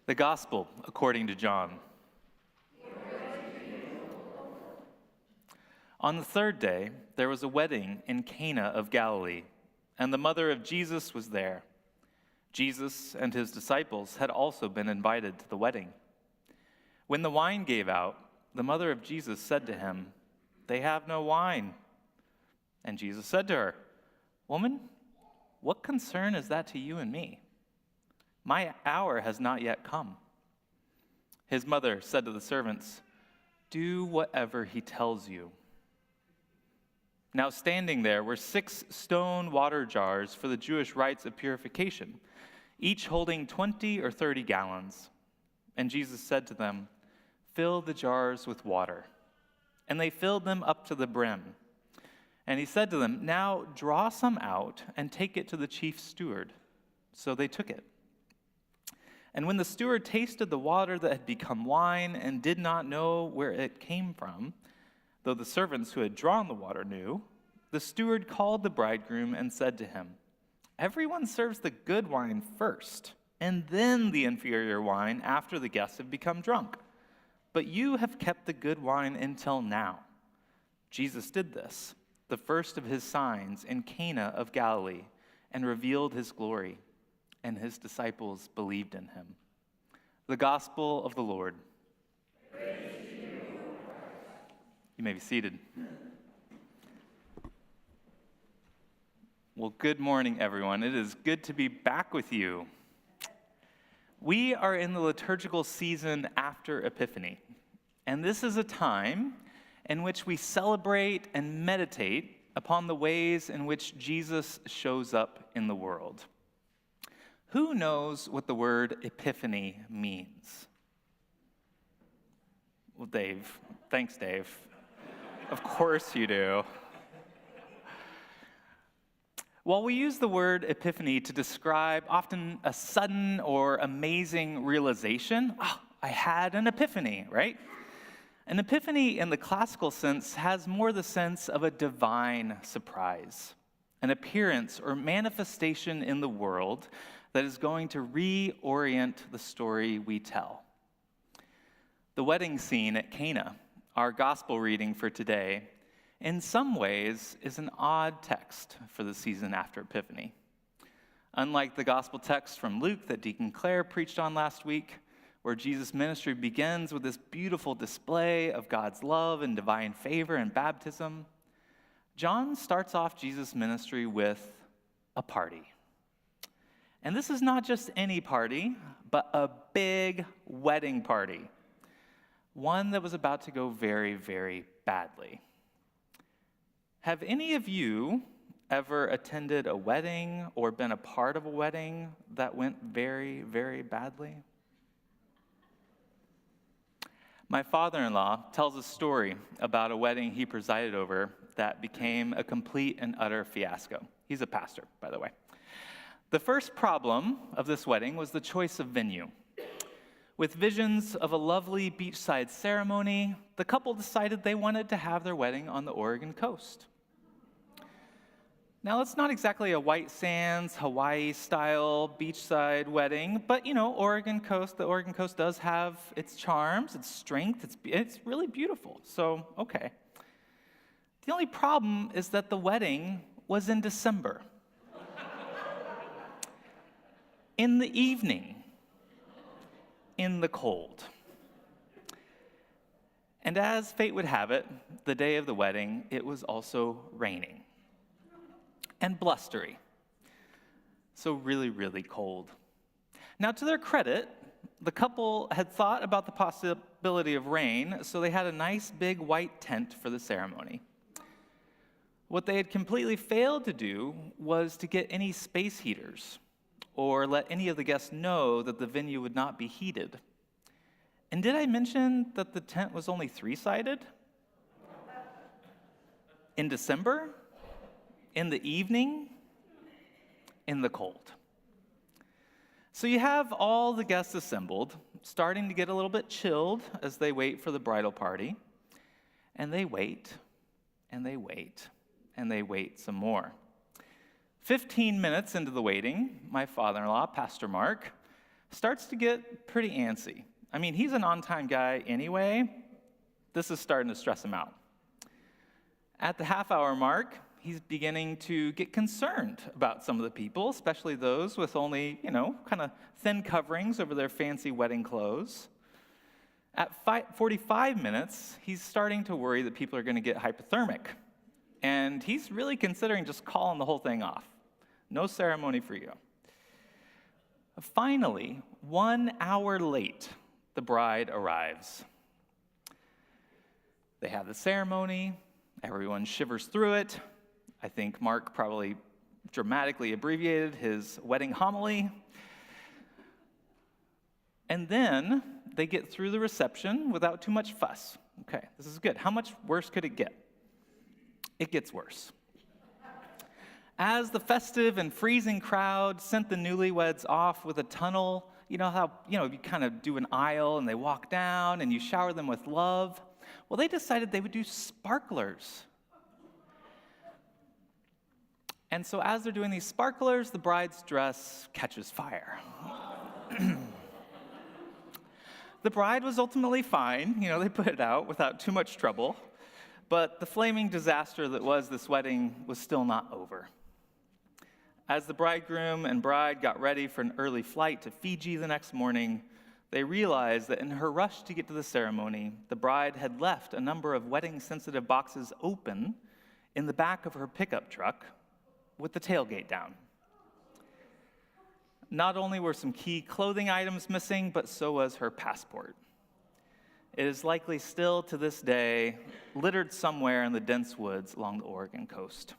The Gospel according to John. On the third day, there was a wedding in Cana of Galilee, and the mother of Jesus was there. Jesus and his disciples had also been invited to the wedding. When the wine gave out, the mother of Jesus said to him, "They have no wine." And Jesus said to her, "Woman, what concern is that to you and me? My hour has not yet come." His mother said to the servants, "Do whatever he tells you." Now standing there were 6 stone water jars for the Jewish rites of purification, each holding 20 or 30 gallons. And Jesus said to them, "Fill the jars with water." And they filled them up to the brim. And he said to them, "Now draw some out and take it to the chief steward." So they took it. And when the steward tasted the water that had become wine and did not know where it came from, though the servants who had drawn the water knew, the steward called the bridegroom and said to him, "Everyone serves the good wine first, and then the inferior wine after the guests have become drunk. But you have kept the good wine until now." Jesus did this, the first of his signs in Cana of Galilee, and revealed his glory, and his disciples believed in him. The Gospel of the Lord. Praise to you, Christ. You may be seated. Well, good morning, everyone. It is good to be back with you. We are in the liturgical season after Epiphany, and this is a time in which we celebrate and meditate upon the ways in which Jesus shows up in the world. Who knows what the word epiphany means? Well, Dave. Thanks, Dave. Of course you do. While we use the word epiphany to describe often a sudden or amazing realization, I had an epiphany, right? An epiphany in the classical sense has more the sense of a divine surprise, an appearance or manifestation in the world that is going to reorient the story we tell. The wedding scene at Cana, our gospel reading for today, in some ways is an odd text for the season after Epiphany. Unlike the gospel text from Luke that Deacon Claire preached on last week, where Jesus' ministry begins with this beautiful display of God's love and divine favor and baptism, John starts off Jesus' ministry with a party. And this is not just any party, but a big wedding party. One that was about to go very, very badly. Have any of you ever attended a wedding or been a part of a wedding that went very, very badly? My father-in-law tells a story about a wedding he presided over that became a complete and utter fiasco. He's a pastor, by the way. The first problem of this wedding was the choice of venue. With visions of a lovely beachside ceremony, the couple decided they wanted to have their wedding on the Oregon coast. Now, it's not exactly a white sands, Hawaii-style beachside wedding, but, the Oregon coast does have its charms, its strength, it's really beautiful, so, okay. The only problem is that the wedding was in December. In the evening, in the cold. And as fate would have it, the day of the wedding, it was also raining and blustery. So really, really cold. Now, to their credit, the couple had thought about the possibility of rain, so they had a nice big white tent for the ceremony. What they had completely failed to do was to get any space heaters or let any of the guests know that the venue would not be heated. And did I mention that the tent was only 3-sided? In December, in the evening, in the cold. So you have all the guests assembled, starting to get a little bit chilled as they wait for the bridal party. And they wait, and they wait, and they wait some more. 15 minutes into the waiting, my father-in-law, Pastor Mark, starts to get pretty antsy. I mean, he's an on-time guy anyway. This is starting to stress him out. At the half-hour mark, he's beginning to get concerned about some of the people, especially those with only, kind of thin coverings over their fancy wedding clothes. At 45 minutes, he's starting to worry that people are going to get hypothermic. And he's really considering just calling the whole thing off. No ceremony for you. Finally, 1 hour late, the bride arrives. They have the ceremony. Everyone shivers through it. I think Mark probably dramatically abbreviated his wedding homily. And then they get through the reception without too much fuss. Okay, this is good. How much worse could it get? It gets worse. As the festive and freezing crowd sent the newlyweds off with a tunnel, you know how, you kind of do an aisle and they walk down and you shower them with love. Well, they decided they would do sparklers. And so as they're doing these sparklers, the bride's dress catches fire. The bride was ultimately fine. They put it out without too much trouble. But the flaming disaster that was this wedding was still not over. As the bridegroom and bride got ready for an early flight to Fiji the next morning, they realized that in her rush to get to the ceremony, the bride had left a number of wedding-sensitive boxes open in the back of her pickup truck with the tailgate down. Not only were some key clothing items missing, but so was her passport. It is likely still to this day littered somewhere in the dense woods along the Oregon coast.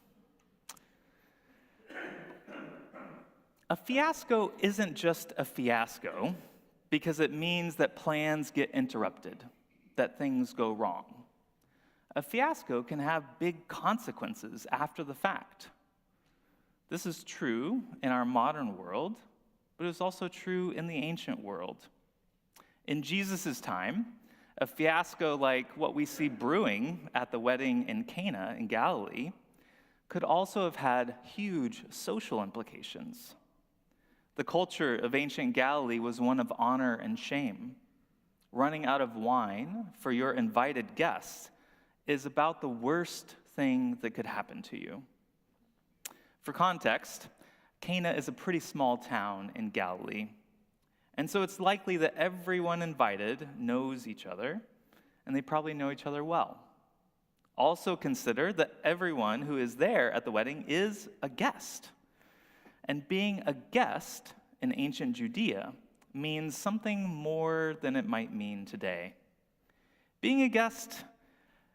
A fiasco isn't just a fiasco because it means that plans get interrupted, that things go wrong. A fiasco can have big consequences after the fact. This is true in our modern world, but it was also true in the ancient world. In Jesus' time, a fiasco like what we see brewing at the wedding in Cana in Galilee could also have had huge social implications. The culture of ancient Galilee was one of honor and shame. Running out of wine for your invited guests is about the worst thing that could happen to you. For context, Cana is a pretty small town in Galilee, and so it's likely that everyone invited knows each other, and they probably know each other well. Also consider that everyone who is there at the wedding is a guest. And being a guest in ancient Judea means something more than it might mean today. Being a guest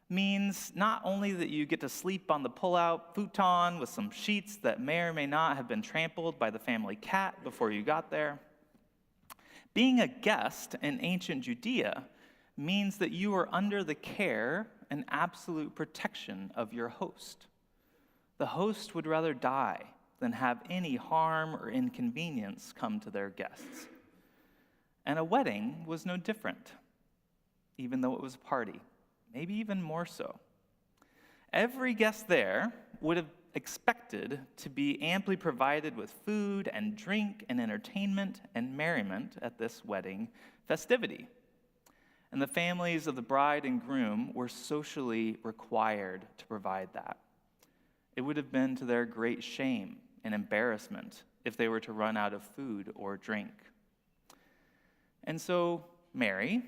means not only that you get to sleep on the pull-out futon with some sheets that may or may not have been trampled by the family cat before you got there. Being a guest in ancient Judea means that you are under the care and absolute protection of your host. The host would rather die than have any harm or inconvenience come to their guests. And a wedding was no different, even though it was a party. Maybe even more so. Every guest there would have expected to be amply provided with food and drink and entertainment and merriment at this wedding festivity. And the families of the bride and groom were socially required to provide that. It would have been to their great shame and embarrassment if they were to run out of food or drink. And so Mary,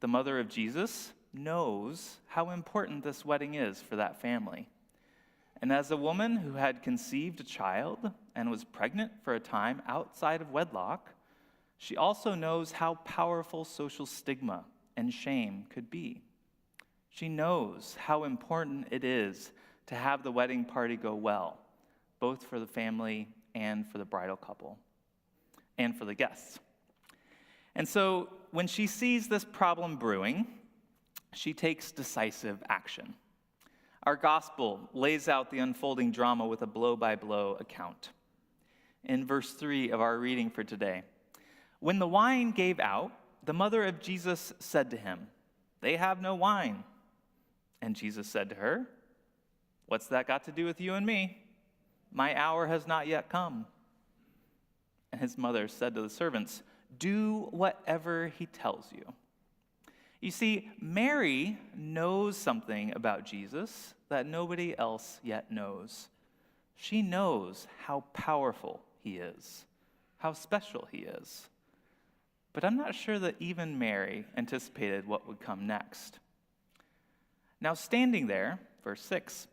the mother of Jesus, knows how important this wedding is for that family. And as a woman who had conceived a child and was pregnant for a time outside of wedlock, she also knows how powerful social stigma and shame could be. She knows how important it is to have the wedding party go well, both for the family and for the bridal couple, and for the guests. And so when she sees this problem brewing, she takes decisive action. Our gospel lays out the unfolding drama with a blow-by-blow account. In verse 3 of our reading for today, when the wine gave out, the mother of Jesus said to him, "They have no wine." And Jesus said to her, "What's that got to do with you and me? My hour has not yet come." And his mother said to the servants, do whatever he tells you. You see, Mary knows something about Jesus that nobody else yet knows. She knows how powerful he is, how special he is. But I'm not sure that even Mary anticipated what would come next. Now, standing there, verse 6,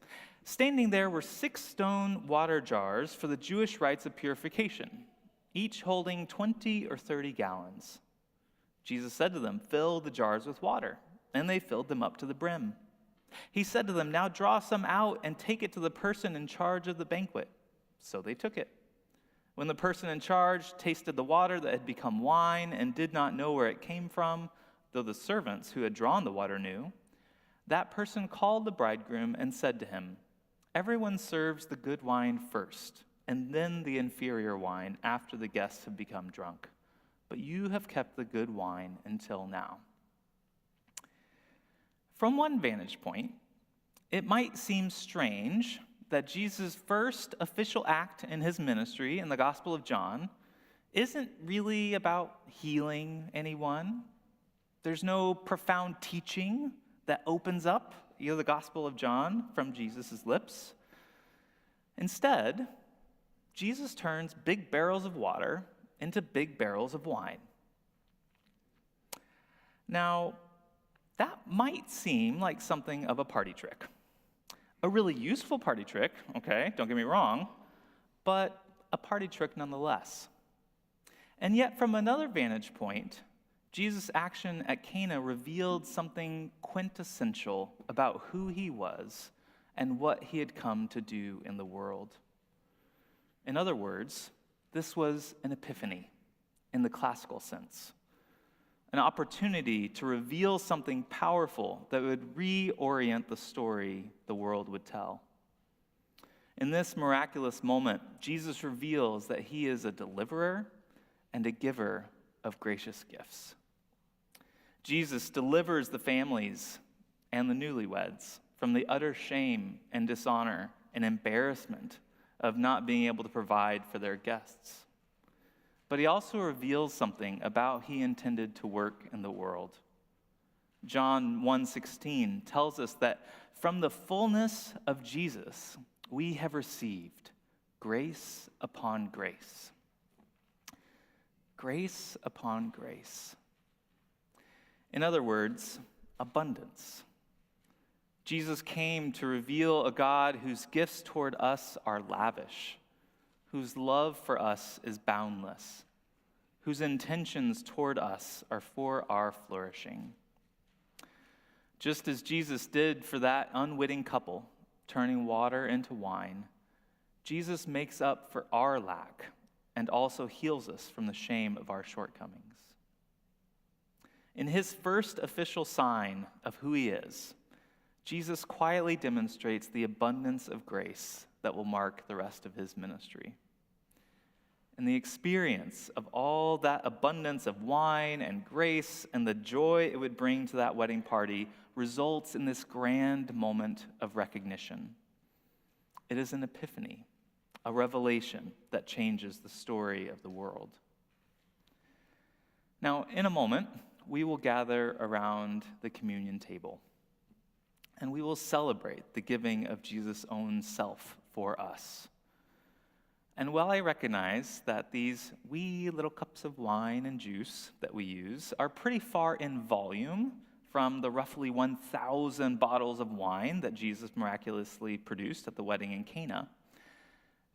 standing there were 6 stone water jars for the Jewish rites of purification, each holding 20 or 30 gallons. Jesus said to them, "Fill the jars with water," and they filled them up to the brim. He said to them, "Now draw some out and take it to the person in charge of the banquet." So they took it. When the person in charge tasted the water that had become wine and did not know where it came from, though the servants who had drawn the water knew, that person called the bridegroom and said to him, "Everyone serves the good wine first, and then the inferior wine after the guests have become drunk. But you have kept the good wine until now." From one vantage point, it might seem strange that Jesus' first official act in his ministry in the Gospel of John isn't really about healing anyone. There's no profound teaching that opens up the Gospel of John from Jesus' lips. Instead, Jesus turns big barrels of water into big barrels of wine. Now, that might seem like something of a party trick. A really useful party trick, okay, don't get me wrong, but a party trick nonetheless. And yet, from another vantage point, Jesus' action at Cana revealed something quintessential about who he was and what he had come to do in the world. In other words, this was an epiphany in the classical sense, an opportunity to reveal something powerful that would reorient the story the world would tell. In this miraculous moment, Jesus reveals that he is a deliverer and a giver of gracious gifts. Jesus delivers the families and the newlyweds from the utter shame and dishonor and embarrassment of not being able to provide for their guests. But he also reveals something about how he intended to work in the world. John 1:16 tells us that from the fullness of Jesus, we have received grace upon grace. Grace upon grace. In other words, abundance. Jesus came to reveal a God whose gifts toward us are lavish, whose love for us is boundless, whose intentions toward us are for our flourishing. Just as Jesus did for that unwitting couple, turning water into wine, Jesus makes up for our lack and also heals us from the shame of our shortcomings. In his first official sign of who he is, Jesus quietly demonstrates the abundance of grace that will mark the rest of his ministry. And the experience of all that abundance of wine and grace and the joy it would bring to that wedding party results in this grand moment of recognition. It is an epiphany, a revelation that changes the story of the world. Now, in a moment, we will gather around the communion table, and we will celebrate the giving of Jesus' own self for us. And while I recognize that these wee little cups of wine and juice that we use are pretty far in volume from the roughly 1,000 bottles of wine that Jesus miraculously produced at the wedding in Cana,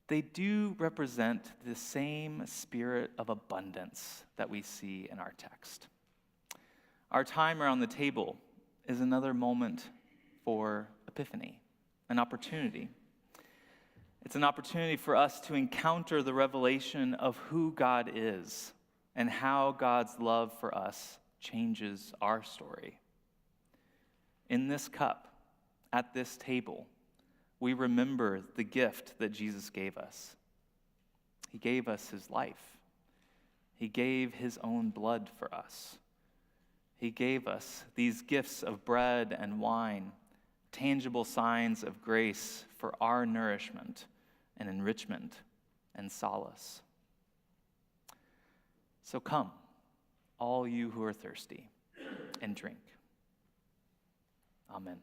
they do represent the same spirit of abundance that we see in our text. Our time around the table is another moment for epiphany, an opportunity. It's an opportunity for us to encounter the revelation of who God is and how God's love for us changes our story. In this cup, at this table, we remember the gift that Jesus gave us. He gave us his life. He gave his own blood for us. He gave us these gifts of bread and wine, tangible signs of grace for our nourishment and enrichment and solace. So come, all you who are thirsty, and drink. Amen.